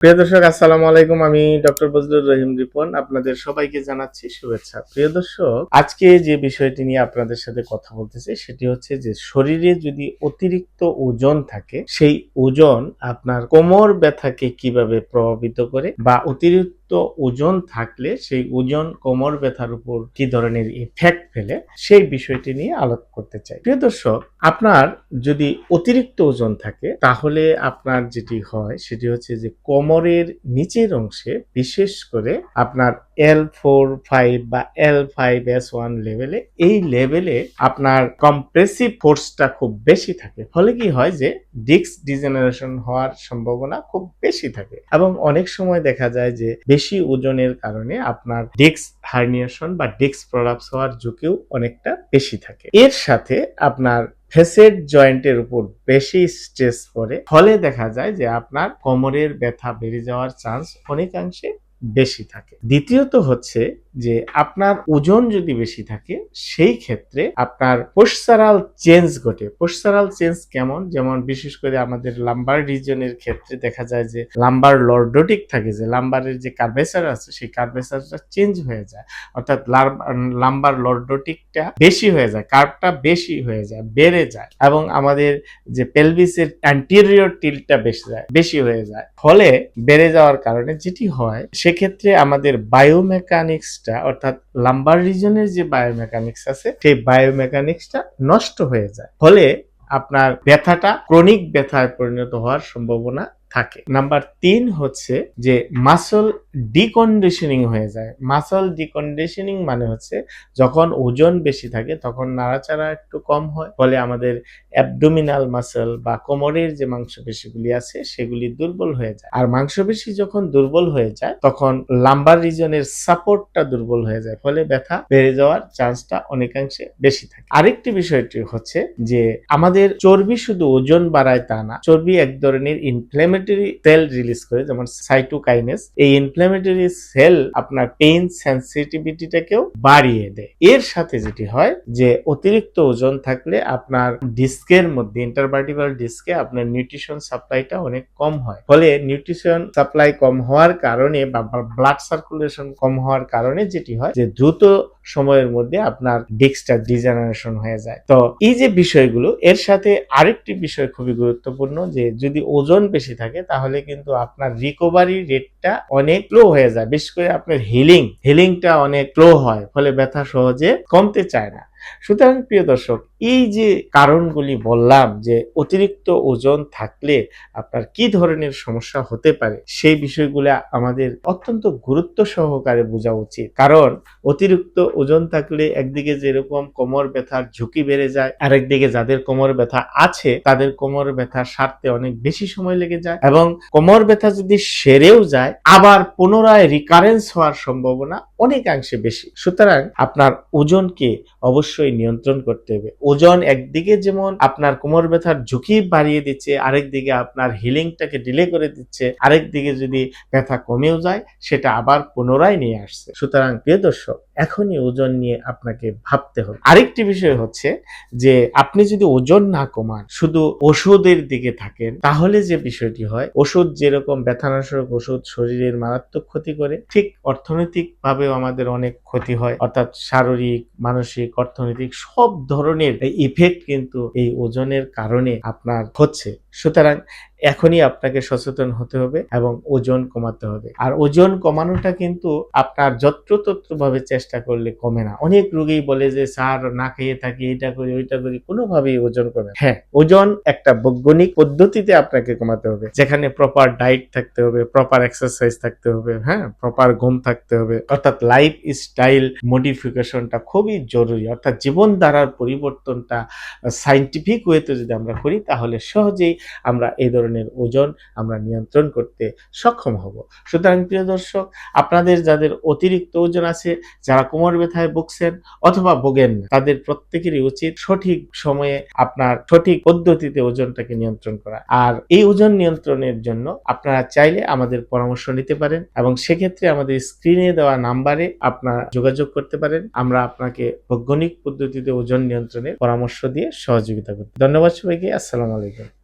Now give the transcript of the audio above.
প্রিয় দর্শক, আসসালামু আলাইকুম। আমি ডক্টর বজলুর রহিম রিপন আপনাদের সবাইকে জানাচ্ছি শুভেচ্ছা। প্রিয় দর্শক, আজকে যে বিষয়টি নিয়ে আপনাদের সাথে কথা বলতেছি সেটি হচ্ছে যে শরীরে যদি অতিরিক্ত ওজন থাকে, সেই ওজন আপনার কোমর ব্যথাকে কিভাবে প্রভাবিত করে, বা অতিরিক্ত ওজন থাকলে সেই ওজন কোমর ব্যথার উপর কি ধরনের ইফেক্ট ফেলে, সেই বিষয়টি নিয়ে আলোচনা করতে চাই। প্রিয় দর্শক, আপনার যদি অতিরিক্ত ওজন থাকে তাহলে আপনার যেটি হয় সেটি হচ্ছে যে কোমরের নিচের অংশে, বিশেষ করে আপনার L4-5 বা L5S1 লেভেলে, এই লেভেলে আপনার কম্প্রেসিভ ফোর্সটা খুব বেশি থাকে। ফলে কি হয় যে ডিস্ক ডিজেনারেশন হওয়ার সম্ভাবনা খুব বেশি থাকে, এবং অনেক সময় দেখা যায় যে বেশি ওজনের কারণে আপনার ডিস্ক হার্নিয়েশন বা ডিস্ক প্রলাপস হওয়ার ঝুঁকিও অনেকটা বেশি থাকে। এর সাথে আপনার ফেসেট জয়েন্টের উপর বেশি স্ট্রেস পড়ে, ফলে দেখা যায় যে আপনার কোমরের ব্যথা বেড়ে যাওয়ার চান্স অনেকাংশে বেশি থাকে। দ্বিতীয়ত হচ্ছে যে আপনার ওজন যদি বেশি থাকে, সেই ক্ষেত্রে আপনার পোস্টারাল চেঞ্জ ঘটে। পোস্টারাল চেঞ্জ কেমন? যেমন বিশেষ করে আমাদের লাম্বার রিজনের ক্ষেত্রে দেখা যায় যে লাম্বার লর্ডোটিক থাকে, যে লাম্বারের যে কার্ভেচার আছে সেই কার্ভেচারটা চেঞ্জ হয়ে যায়, অর্থাৎ লাম্বার লর্ডোটিকটা বেশি হয়ে যায়, কার্ভটা বেশি হয়ে যায়, বেড়ে যায়, এবং আমাদের যে পেলভিসের অ্যান্টেরিয়র টিল্টটা বেশি হয়ে যায়। ফলে বেড়ে যাওয়ার কারণে যেটি হয়, সেক্ষেত্রে আমাদের বায়োমেকানিক্সটা, অর্থাৎ লাম্বার রিজনের যে বায়োমেকানিক্স আছে সেই বায়োমেকানিক্সটা নষ্ট হয়ে যায়। ফলে আপনার ব্যথাটা ক্রনিক ব্যথায় পরিণত হওয়ার সম্ভাবনা থাকে। নাম্বার 3 হচ্ছে যে মাসল ডিকন্ডিশনিং হয়ে যায়। মাসল ডিকন্ডিশনিং মানে হচ্ছে যখন ওজন বেশি থাকে তখন নাড়াচাড়া একটু কম হয়, ফলে আমাদের অ্যাবডোমিনাল মাসল বা কোমরের যে মাংসপেশিগুলি আছে সেগুলি দুর্বল হয়ে যায়। আর মাংসপেশি যখন দুর্বল হয়ে যায় তখন লাম্বার রিজনের সাপোর্টটা দুর্বল হয়ে যায়, ফলে ব্যথা বেড়ে যাওয়ার চান্সটা অনেকাংশে বেশি থাকে। আরেকটি বিষয়টি হচ্ছে যে আমাদের চর্বি শুধু ওজন বাড়ায় তা না, চর্বি এক ধরনের ইনফ্ল্যামেটরি সেল রিলিজ করে, যেমন সাইটোকাইনেস। এই ইনফ্ল্যামেটরি সেল আপনার পেইন সেনসিটিভিটিটাকেও বাড়িয়ে দেয়। এর সাথে যেটি হয় যে অতিরিক্ত ওজন থাকলে আপনার ডিস্কের মধ্যে, ইন্টারভার্টিব্রাল ডিস্কে আপনার নিউট্রিশন সাপ্লাইটা অনেক কম হয়। ফলে নিউট্রিশন সাপ্লাই কম হওয়ার কারণে বা ব্লাড সার্কুলেশন কম হওয়ার কারণে যেটি হয় যে দ্রুত সময়ের মধ্যে আপনার ডিস্কটা ডিজেনারেশন হয়ে যায়। তো এই যে বিষয়গুলো, এর সাথে আরেকটি বিষয় খুবই গুরুত্বপূর্ণ, যে যদি ওজন বেশি থাকে তাহলে কিন্তু আপনার রিকভারি রেটটা অনেক লো হয়ে যায়। বিশেষ করে আপনার হিলিংটা অনেক লো হয়, ফলে ব্যথা সহজে কমতে চায় না। সুতরাং প্রিয় দর্শক, এই যে কারণগুলি বললাম যে অতিরিক্ত ওজন থাকলে আপনার কি ধরনের সমস্যা হতে পারে, সেই বিষয়গুলো আমাদের অত্যন্ত গুরুত্ব সহকারে বোঝা উচিত। কারণ অতিরিক্ত ওজন থাকলে একদিকে যেরকম কোমর ব্যথার ঝুঁকি বেড়ে যায়, আরেকদিকে যাদের কোমর ব্যথা আছে তাদের কোমর ব্যথা সারতে অনেক বেশি সময় লেগে যায়, এবং কোমর ব্যথা যদি সেরেও যায় আবার পুনরায় রিকারেন্স হওয়ার সম্ভাবনা অনেকাংশে বেশি। সুতরাং আপনার ওজনকে অবশ্যই নিয়ন্ত্রণ করতে হবে। ওজন একদিকে যেমন আপনার কোমর ব্যথার ঝুঁকি বাড়িয়ে দিচ্ছে, আরেকদিকে আপনার হিলিংটাকে ডিলে করে দিচ্ছে, আরেকদিকে যদি ব্যথা কমেও যায় সেটা আবার পুনরায় নিয়ে আসছে। সুতরাং প্রিয় দর্শক, এখনই ওজন নিয়ে আপনাকে ভাবতে হবে। আরেকটি বিষয় হচ্ছে যে আপনি যদি ওজন না কমান, শুধু ওষুধের দিকে থাকেন, তাহলে যে বিষয়টি হয়, ওষুধ যেরকম ব্যথানাশক ওষুধ শরীরের মারাত্মক ক্ষতি করে, ঠিক অর্থনৈতিক ভাবেও আমাদের অনেক ক্ষতি হয়, অর্থাৎ শারীরিক, মানসিক, অর্থনৈতিক সব ধরনের ইফেক্ট কিন্তু এই ওজনের কারণে আপনার হচ্ছে। সুতরাং এখনই আপনাকে সচেতন হতে হবে এবং ওজন কমাতে হবে। আর ওজন কমানোটা কিন্তু আপনার যত্রতত্র ভাবে চেষ্টা করলে কমে না। অনেক রোগী বলে যে স্যার না খেয়ে থাকি, এটা করি ওইটা করি, কোনোভাবেই ওজন কমে না। হ্যাঁ, ওজন একটা বৈজ্ঞানিক পদ্ধতিতে আপনাকে কমাতে হবে, যেখানে প্রপার ডায়েট থাকতে হবে, প্রপার এক্সারসাইজ থাকতে হবে, হ্যাঁ, প্রপার ঘুম থাকতে হবে, অর্থাৎ লাইফ স্টাইল মডিফিকেশনটা খুবই জরুরি। অর্থাৎ জীবনধারার পরিবর্তনটা সায়েন্টিফিক ওয়েতে যদি আমরা করি তাহলে সহজেই আমরা এই ধরনের ওজন আমরা নিয়ন্ত্রণ করতে সক্ষম হব। সুতরাং প্রিয় দর্শক, আপনাদের যাদের অতিরিক্ত ওজন আছে, যারা কোমর ব্যথায় ভুগছেন অথবা ভোগেন না, তাদের প্রত্যেকেরই উচিত সঠিক সময়ে আপনার সঠিক পদ্ধতিতে ওজনটাকে নিয়ন্ত্রণ করা। আর এই ওজন নিয়ন্ত্রণের জন্য আপনারা চাইলে আমাদের পরামর্শ নিতে পারেন, এবং সেক্ষেত্রে আমাদের স্ক্রিনে দেওয়া নাম্বারে আপনারা যোগাযোগ করতে পারেন। আমরা আপনাকে বৈজ্ঞানিক পদ্ধতিতে ওজন নিয়ন্ত্রণের পরামর্শ দিয়ে সহযোগিতা করব। ধন্যবাদ সবাইকে। আসসালামু আলাইকুম।